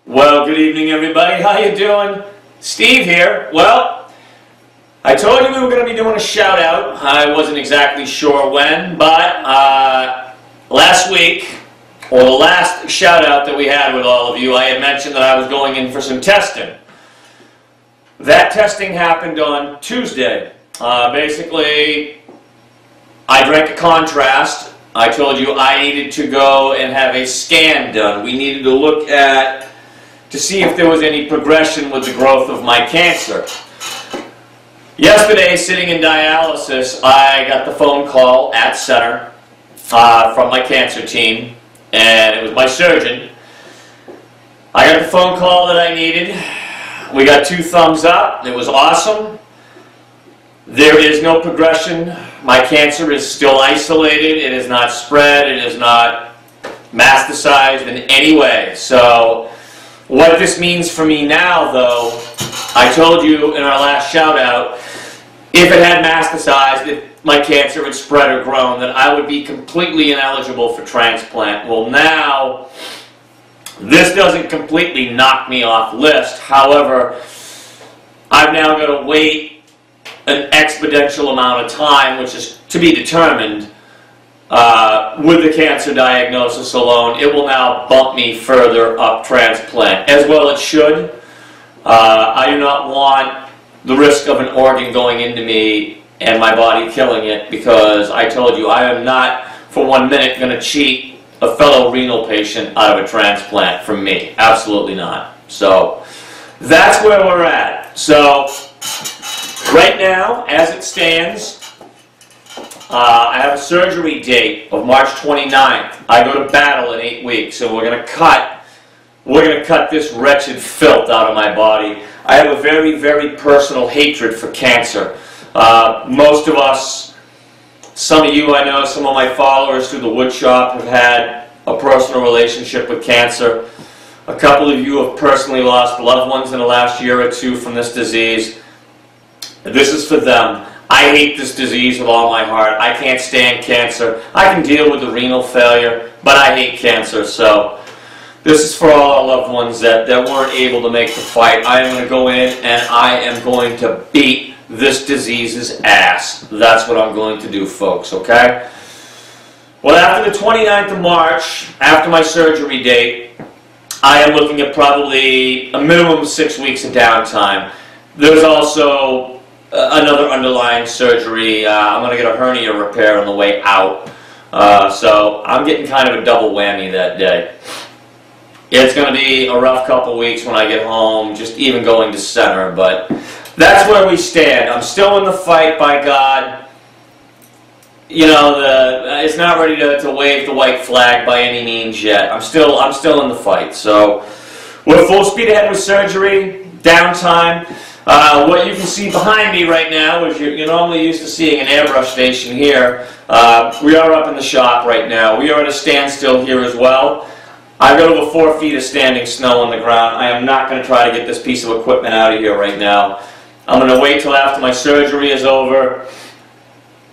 Well, good evening, everybody. How you doing? Steve here. Well, I told you we were going to be doing a shout out. I wasn't exactly sure when, but last week, or the last shout out that we had with all of you, I had mentioned that I was going in for some testing. That testing happened on Tuesday. Basically, I drank a contrast. I told you I needed to go and have a scan done. We needed to look to see if there was any progression with the growth of my cancer. Yesterday, sitting in dialysis, I got the phone call at center from my cancer team, and it was my surgeon. I got the phone call that I needed. We got 2 thumbs up. It was awesome. There is no progression. My cancer is still isolated. It is not spread. It is not metastasized in any way. So what this means for me now, though, I told you in our last shout out, if it had metastasized, if my cancer had spread or grown, then I would be completely ineligible for transplant. Well, now, this doesn't completely knock me off list. However, I've now got to wait an exponential amount of time, which is to be determined. With the cancer diagnosis alone, it will now bump me further up transplant. As well it should. I do not want the risk of an organ going into me and my body killing it, because I told you I am not for 1 minute going to cheat a fellow renal patient out of a transplant from me. Absolutely not. So that's where we're at. So right now, as it stands, I have a surgery date of March 29th. I go to battle in 8 weeks, and we're going to cut this wretched filth out of my body. I have a very, very personal hatred for cancer. Most of us, some of you I know, some of my followers through the wood shop have had a personal relationship with cancer. A couple of you have personally lost loved ones in the last year or 2 from this disease. This is for them. I hate this disease with all my heart. I can't stand cancer. I can deal with the renal failure, but I hate cancer. So this is for all our loved ones that weren't able to make the fight. I am going to go in and I am going to beat this disease's ass. That's what I'm going to do, folks, okay? Well, after the 29th of March, after my surgery date, I am looking at probably a minimum of 6 weeks of downtime. There's also another underlying surgery. I'm going to get a hernia repair on the way out. So I'm getting kind of a double whammy that day. It's going to be a rough couple weeks when I get home, just even going to center, but that's where we stand. I'm still in the fight, by God. You know, it's not ready to wave the white flag by any means yet. I'm still in the fight. So we're full speed ahead with surgery, downtime. What you can see behind me right now is you're normally used to seeing an airbrush station here. We are up in the shop right now. We are at a standstill here as well. I've got over 4 feet of standing snow on the ground. I am not going to try to get this piece of equipment out of here right now. I'm going to wait till after my surgery is over.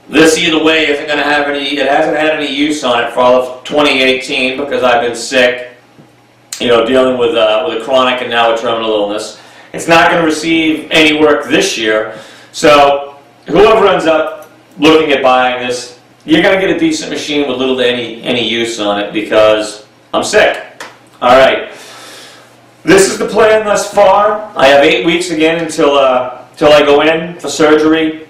This, either way, isn't going to have any, it hasn't had any use on it for all of 2018 because I've been sick, you know, dealing with a chronic and now a terminal illness. It's not going to receive any work this year. So whoever ends up looking at buying this, you're going to get a decent machine with little to any use on it because I'm sick. All right. This is the plan thus far. I have 8 weeks again until I go in for surgery.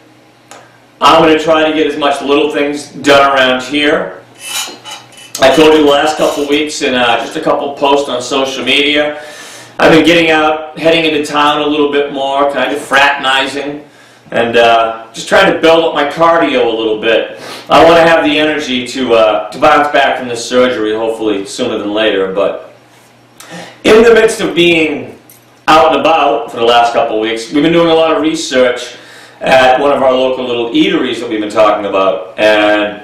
I'm going to try to get as much little things done around here. I told you the last couple of weeks in just a couple posts on social media, I've been getting out, heading into town a little bit more, kind of fraternizing, and just trying to build up my cardio a little bit. I want to have the energy to bounce back from this surgery, hopefully sooner than later. But in the midst of being out and about for the last couple of weeks, we've been doing a lot of research at one of our local little eateries that we've been talking about. And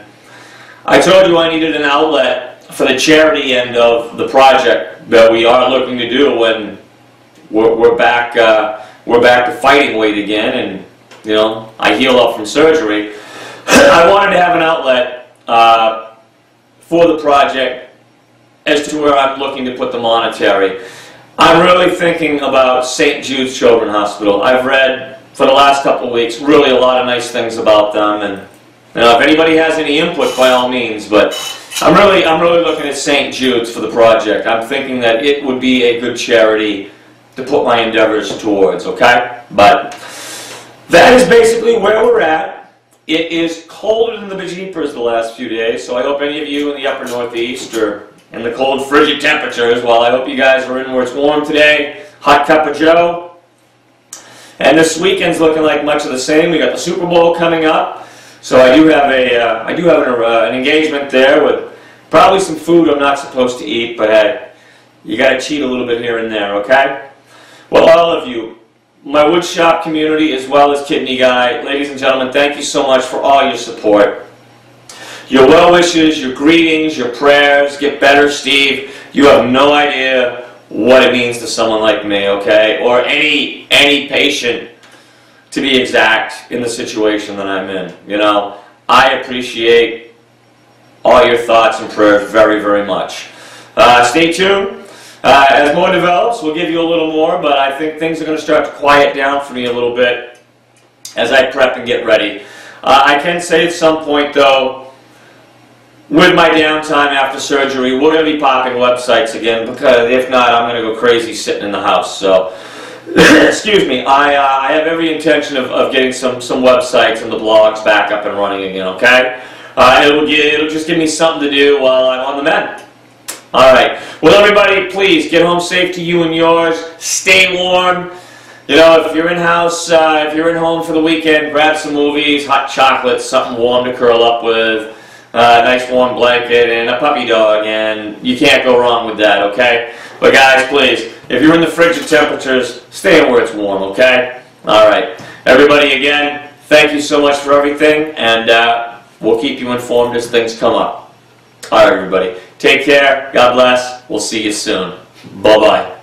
I told you I needed an outlet for the charity end of the project that we are looking to do when we're back to fighting weight again, and you know, I heal up from surgery. I wanted to have an outlet for the project as to where I'm looking to put the monetary. I'm really thinking about St. Jude's Children's Hospital. I've read for the last couple of weeks really a lot of nice things about them, and if anybody has any input, by all means. But I'm really looking at St. Jude's for the project. I'm thinking that it would be a good charity to put my endeavors towards. Okay, but that is basically where we're at. It is colder than the bejeepers the last few days, so I hope any of you in the upper northeast are in the cold, frigid temperatures. Well, I hope you guys are in where it's warm today. Hot cup of joe. And this weekend's looking like much of the same. We got the Super Bowl coming up, so I do have an engagement there with probably some food I'm not supposed to eat, but hey, you got to cheat a little bit here and there, okay? Well, all of you, my woodshop community as well as Kidney Guy, ladies and gentlemen, thank you so much for all your support. Your well wishes, your greetings, your prayers. Get better, Steve. You have no idea what it means to someone like me, okay? Or any patient, to be exact, in the situation that I'm in. You know, I appreciate all your thoughts and prayers very, very much. Stay tuned. As more develops, we'll give you a little more, but I think things are going to start to quiet down for me a little bit as I prep and get ready. I can say at some point, though, with my downtime after surgery, we're going to be popping websites again, because if not, I'm going to go crazy sitting in the house. So, excuse me, I have every intention of getting some websites and the blogs back up and running again, okay? It'll just give me something to do while I'm on the mend. All right. Well, everybody, please get home safe to you and yours. Stay warm. You know, if you're in-house, if you're in home for the weekend, grab some movies, hot chocolate, something warm to curl up with, a nice warm blanket, and a puppy dog, and you can't go wrong with that, okay? But guys, please, if you're in the frigid temperatures, stay where it's warm, okay? All right. Everybody, again, thank you so much for everything, and we'll keep you informed as things come up. All right, everybody. Take care. God bless. We'll see you soon. Bye-bye.